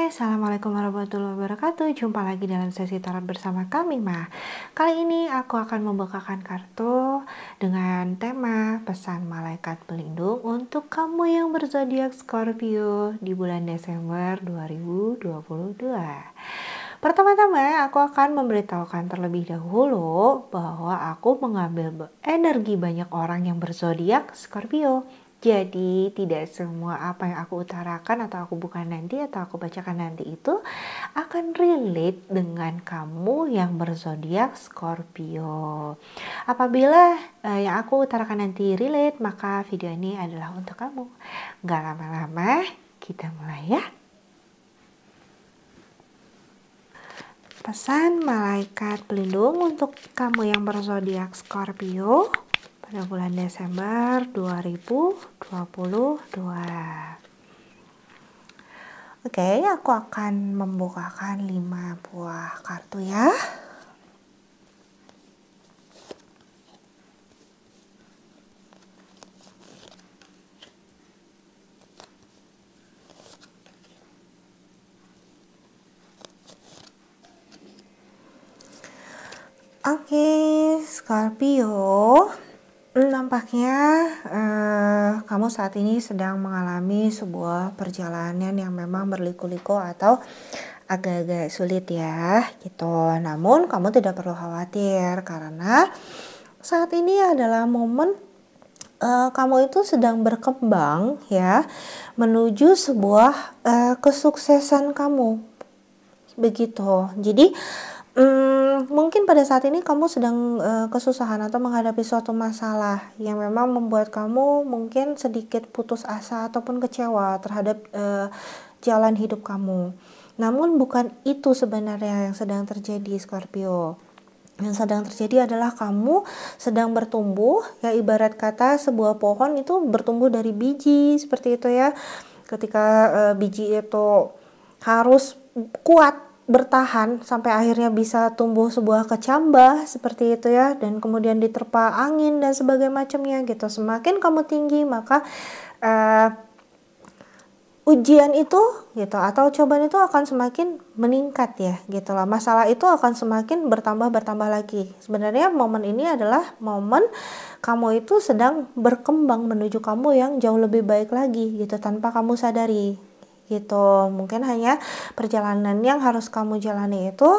Assalamualaikum warahmatullahi wabarakatuh. Jumpa lagi dalam sesi tarot bersama kami, Ma. Kali ini aku akan membukakan kartu dengan tema pesan malaikat pelindung untuk kamu yang berzodiak Scorpio di bulan Desember 2022. Pertama-tama aku akan memberitahukan terlebih dahulu bahwa aku mengambil energi banyak orang yang berzodiak Scorpio. Jadi tidak semua apa yang aku utarakan atau aku bukan nanti atau aku bacakan nanti itu akan relate dengan kamu yang berzodiak Scorpio. Apabila yang aku utarakan nanti relate, maka video ini adalah untuk kamu. Gak lama-lama, kita mulai ya. Pesan malaikat pelindung untuk kamu yang berzodiak Scorpio pada bulan Desember 2022. Oke, aku akan membukakan 5 buah kartu ya. Oke, Scorpio, nampaknya kamu saat ini sedang mengalami sebuah perjalanan yang memang berliku-liku atau agak-agak sulit ya, gitu. Namun kamu tidak perlu khawatir karena saat ini adalah momen kamu itu sedang berkembang ya menuju sebuah kesuksesan kamu, begitu. Jadi mungkin pada saat ini kamu sedang kesusahan atau menghadapi suatu masalah yang memang membuat kamu mungkin sedikit putus asa ataupun kecewa terhadap jalan hidup kamu. Namun bukan itu sebenarnya yang sedang terjadi, Scorpio. Yang sedang terjadi adalah kamu sedang bertumbuh, ya ibarat kata sebuah pohon itu bertumbuh dari biji seperti itu ya. Ketika biji itu harus kuat bertahan sampai akhirnya bisa tumbuh sebuah kecambah seperti itu ya, dan kemudian diterpa angin dan sebagainya macamnya gitu. Semakin kamu tinggi maka ujian itu gitu atau cobaan itu akan semakin meningkat ya gitu lah. Masalah itu akan semakin bertambah lagi. Sebenarnya momen ini adalah momen kamu itu sedang berkembang menuju kamu yang jauh lebih baik lagi gitu tanpa kamu sadari gitu. Mungkin hanya perjalanan yang harus kamu jalani itu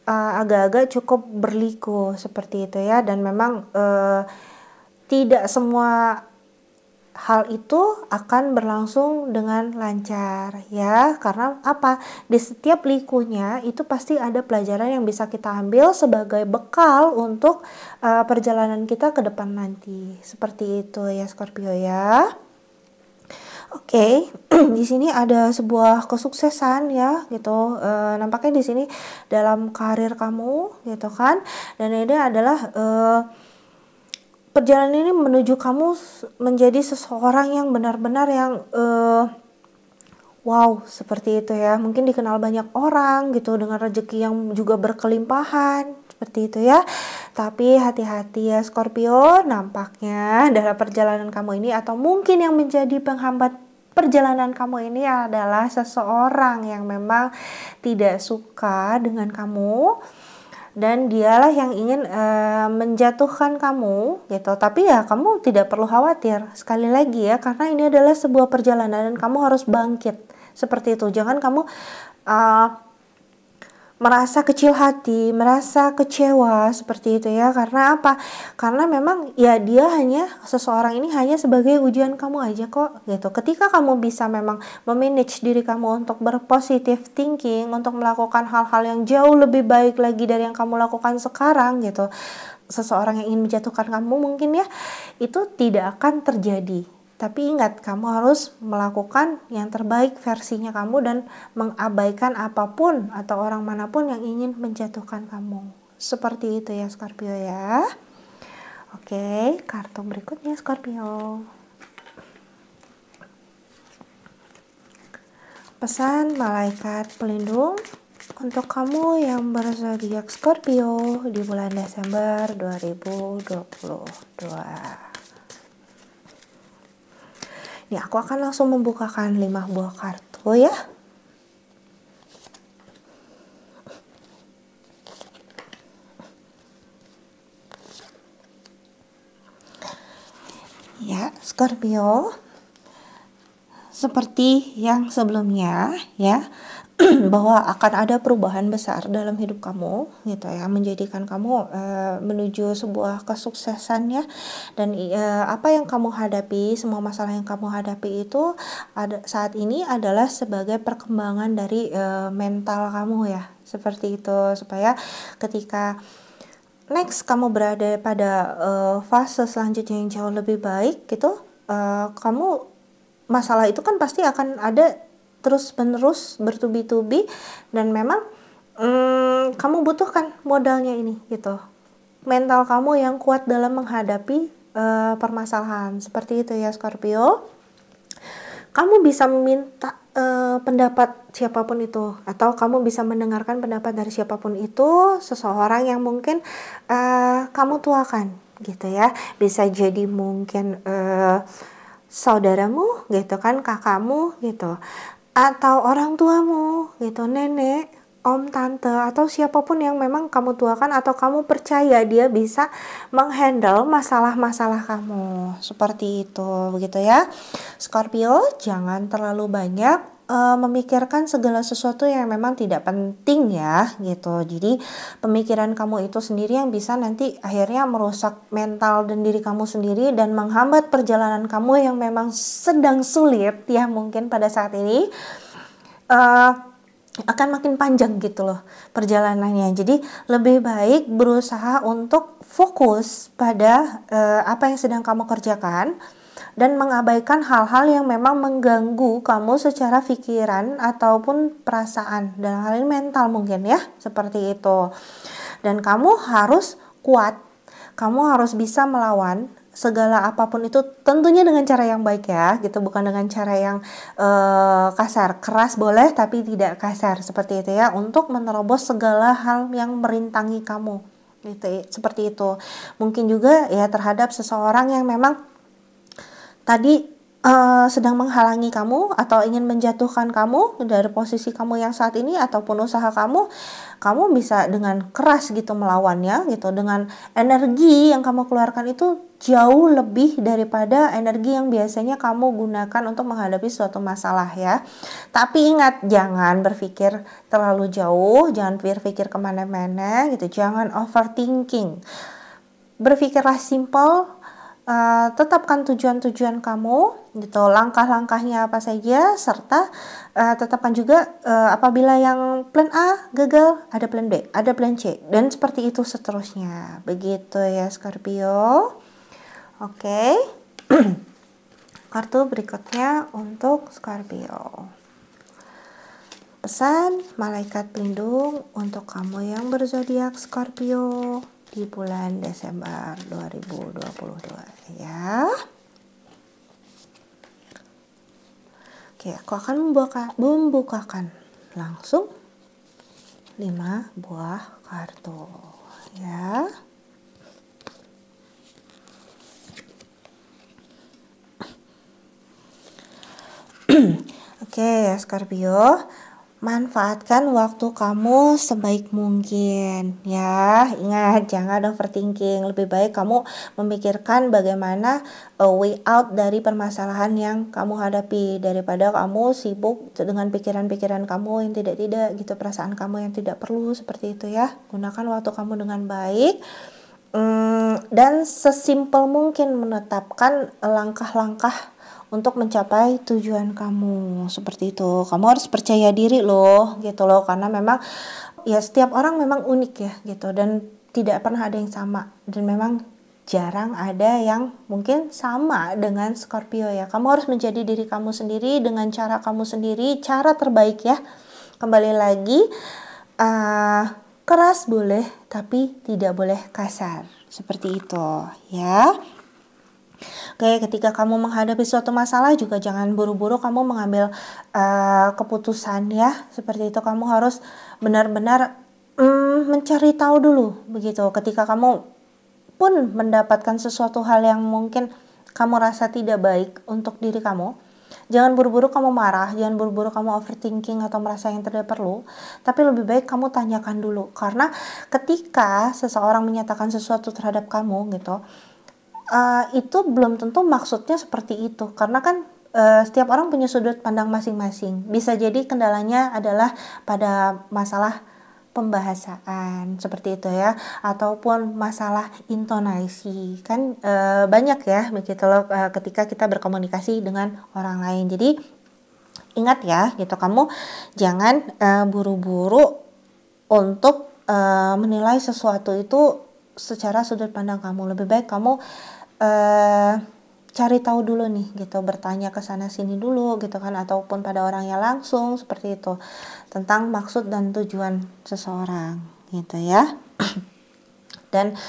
agak-agak cukup berliku seperti itu ya, dan memang tidak semua hal itu akan berlangsung dengan lancar ya, karena apa? Di setiap likunya itu pasti ada pelajaran yang bisa kita ambil sebagai bekal untuk perjalanan kita ke depan nanti. Seperti itu ya, Scorpio ya. Oke, di sini ada sebuah kesuksesan ya gitu. Nampaknya di sini dalam karir kamu gitu kan. Dan ini adalah perjalanan ini menuju kamu menjadi seseorang yang benar-benar yang wow, seperti itu ya. Mungkin dikenal banyak orang gitu dengan rezeki yang juga berkelimpahan seperti itu ya. Tapi hati-hati ya Scorpio, nampaknya dalam perjalanan kamu ini atau mungkin yang menjadi penghambat perjalanan kamu ini adalah seseorang yang memang tidak suka dengan kamu dan dialah yang ingin menjatuhkan kamu gitu. Tapi ya kamu tidak perlu khawatir, sekali lagi ya, karena ini adalah sebuah perjalanan dan kamu harus bangkit seperti itu. Jangan kamu merasa kecil hati, merasa kecewa seperti itu ya. Karena apa? Karena memang ya dia hanya, seseorang ini hanya sebagai ujian kamu aja kok gitu. Ketika kamu bisa memang memanage diri kamu untuk berpositif thinking, untuk melakukan hal-hal yang jauh lebih baik lagi dari yang kamu lakukan sekarang gitu, seseorang yang ingin menjatuhkan kamu mungkin ya, itu tidak akan terjadi. Tapi ingat, kamu harus melakukan yang terbaik versinya kamu dan mengabaikan apapun atau orang manapun yang ingin menjatuhkan kamu. Seperti itu ya Scorpio ya. Oke, kartu berikutnya Scorpio. Pesan malaikat pelindung untuk kamu yang berzodiak Scorpio di bulan Desember 2022. Nih, aku akan langsung membukakan 5 buah kartu ya. Ya, Scorpio, seperti yang sebelumnya ya, bahwa akan ada perubahan besar dalam hidup kamu gitu ya, menjadikan kamu menuju sebuah kesuksesan ya. Dan apa yang kamu hadapi, semua masalah yang kamu hadapi itu saat ini adalah sebagai perkembangan dari mental kamu ya, seperti itu, supaya ketika next kamu berada pada fase selanjutnya yang jauh lebih baik gitu, kamu masalah itu kan pasti akan ada terus-menerus bertubi-tubi, dan memang kamu butuhkan modalnya ini gitu, mental kamu yang kuat dalam menghadapi permasalahan seperti itu ya Scorpio. Kamu bisa meminta pendapat siapapun itu, atau kamu bisa mendengarkan pendapat dari siapapun itu, seseorang yang mungkin kamu tuakan gitu ya, bisa jadi mungkin saudaramu gitu kan, kakakmu gitu, atau orang tuamu gitu, nenek, om, tante, atau siapapun yang memang kamu tuakan atau kamu percaya dia bisa menghandle masalah-masalah kamu, seperti itu begitu ya Scorpio. Jangan terlalu banyak memikirkan segala sesuatu yang memang tidak penting ya gitu. Jadi pemikiran kamu itu sendiri yang bisa nanti akhirnya merusak mental dan diri kamu sendiri, dan menghambat perjalanan kamu yang memang sedang sulit ya mungkin pada saat ini, akan makin panjang gitu loh perjalanannya. Jadi lebih baik berusaha untuk fokus pada apa yang sedang kamu kerjakan, dan mengabaikan hal-hal yang memang mengganggu kamu secara pikiran ataupun perasaan, dan hal ini mental mungkin ya, seperti itu. Dan kamu harus kuat, kamu harus bisa melawan segala apapun itu, tentunya dengan cara yang baik ya gitu, bukan dengan cara yang kasar. Keras boleh tapi tidak kasar, seperti itu ya, untuk menerobos segala hal yang merintangi kamu gitu, seperti itu. Mungkin juga ya terhadap seseorang yang memang tadi sedang menghalangi kamu atau ingin menjatuhkan kamu dari posisi kamu yang saat ini ataupun usaha kamu, kamu bisa dengan keras gitu melawannya gitu, dengan energi yang kamu keluarkan itu jauh lebih daripada energi yang biasanya kamu gunakan untuk menghadapi suatu masalah ya. Tapi ingat, jangan berpikir terlalu jauh, jangan berpikir kemana-mana gitu, jangan overthinking. Berpikirlah simple, tetapkan tujuan-tujuan kamu gitu, langkah-langkahnya apa saja, serta tetapkan juga apabila yang plan A gagal, ada plan B, ada plan C, dan seperti itu seterusnya. Begitu ya Scorpio. Oke. Kartu berikutnya untuk Scorpio. Pesan malaikat pelindung untuk kamu yang berzodiak Scorpio di bulan Desember 2022 ya. Oke, aku akan membukakan langsung 5 buah kartu ya. Oke ya Scorpio, manfaatkan waktu kamu sebaik mungkin ya. Ingat, jangan overthinking. Lebih baik kamu memikirkan bagaimana way out dari permasalahan yang kamu hadapi, daripada kamu sibuk dengan pikiran-pikiran kamu yang tidak-tidak gitu, perasaan kamu yang tidak perlu, seperti itu ya. Gunakan waktu kamu dengan baik, dan sesimpel mungkin menetapkan langkah-langkah untuk mencapai tujuan kamu, seperti itu. Kamu harus percaya diri loh gitu loh, karena memang ya setiap orang memang unik ya gitu, dan tidak pernah ada yang sama, dan memang jarang ada yang mungkin sama dengan Scorpio ya. Kamu harus menjadi diri kamu sendiri dengan cara kamu sendiri, cara terbaik ya. Kembali lagi, keras boleh tapi tidak boleh kasar, seperti itu ya. Oke, ketika kamu menghadapi suatu masalah juga jangan buru-buru kamu mengambil keputusan ya. Seperti itu, kamu harus benar-benar mencari tahu dulu begitu. Ketika kamu pun mendapatkan sesuatu hal yang mungkin kamu rasa tidak baik untuk diri kamu, jangan buru-buru kamu marah, jangan buru-buru kamu overthinking atau merasa yang tidak perlu. Tapi lebih baik kamu tanyakan dulu, karena ketika seseorang menyatakan sesuatu terhadap kamu gitu, itu belum tentu maksudnya seperti itu, karena kan setiap orang punya sudut pandang masing-masing. Bisa jadi kendalanya adalah pada masalah pembahasaan seperti itu ya, ataupun masalah intonasi kan, banyak ya begitu loh, ketika kita berkomunikasi dengan orang lain. Jadi ingat ya gitu, kamu jangan buru-buru untuk menilai sesuatu itu secara sudut pandang kamu. Lebih baik kamu cari tahu dulu nih gitu, bertanya ke sana sini dulu gitu kan, ataupun pada orangnya langsung seperti itu tentang maksud dan tujuan seseorang gitu ya. Dan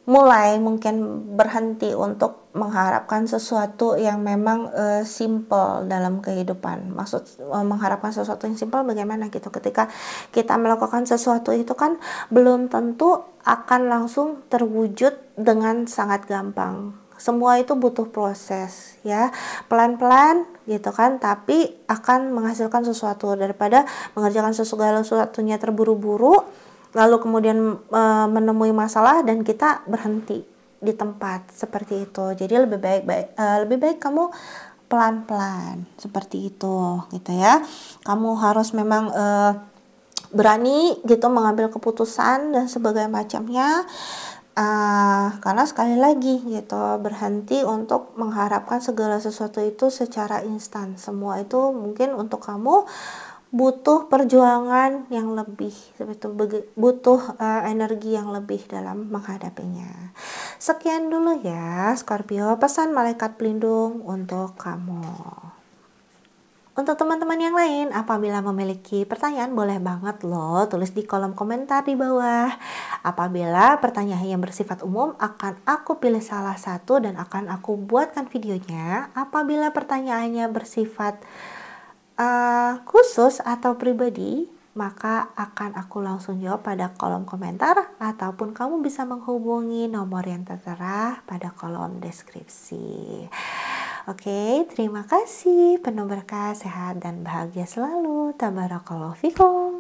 mulai mungkin berhenti untuk mengharapkan sesuatu yang memang simple dalam kehidupan. Maksud mengharapkan sesuatu yang simple bagaimana gitu, ketika kita melakukan sesuatu itu kan belum tentu akan langsung terwujud dengan sangat gampang. Semua itu butuh proses ya, pelan-pelan gitu kan, tapi akan menghasilkan sesuatu daripada mengerjakan segala sesuatunya terburu-buru lalu kemudian menemui masalah dan kita berhenti di tempat seperti itu. Jadi lebih baik kamu pelan-pelan seperti itu gitu ya. Kamu harus memang berani gitu mengambil keputusan dan sebagainya macamnya, karena sekali lagi gitu, berhenti untuk mengharapkan segala sesuatu itu secara instan. Semua itu mungkin untuk kamu butuh perjuangan yang lebih, butuh energi yang lebih dalam menghadapinya. Sekian dulu ya Scorpio, pesan malaikat pelindung untuk kamu. Untuk teman-teman yang lain, apabila memiliki pertanyaan boleh banget loh tulis di kolom komentar di bawah. Apabila pertanyaan yang bersifat umum akan aku pilih salah satu dan akan aku buatkan videonya. Apabila pertanyaannya bersifat khusus atau pribadi, maka akan aku langsung jawab pada kolom komentar, ataupun kamu bisa menghubungi nomor yang tertera pada kolom deskripsi. Oke, terima kasih. Penuh berkah, sehat, dan bahagia selalu. Tabarakallahu fikum.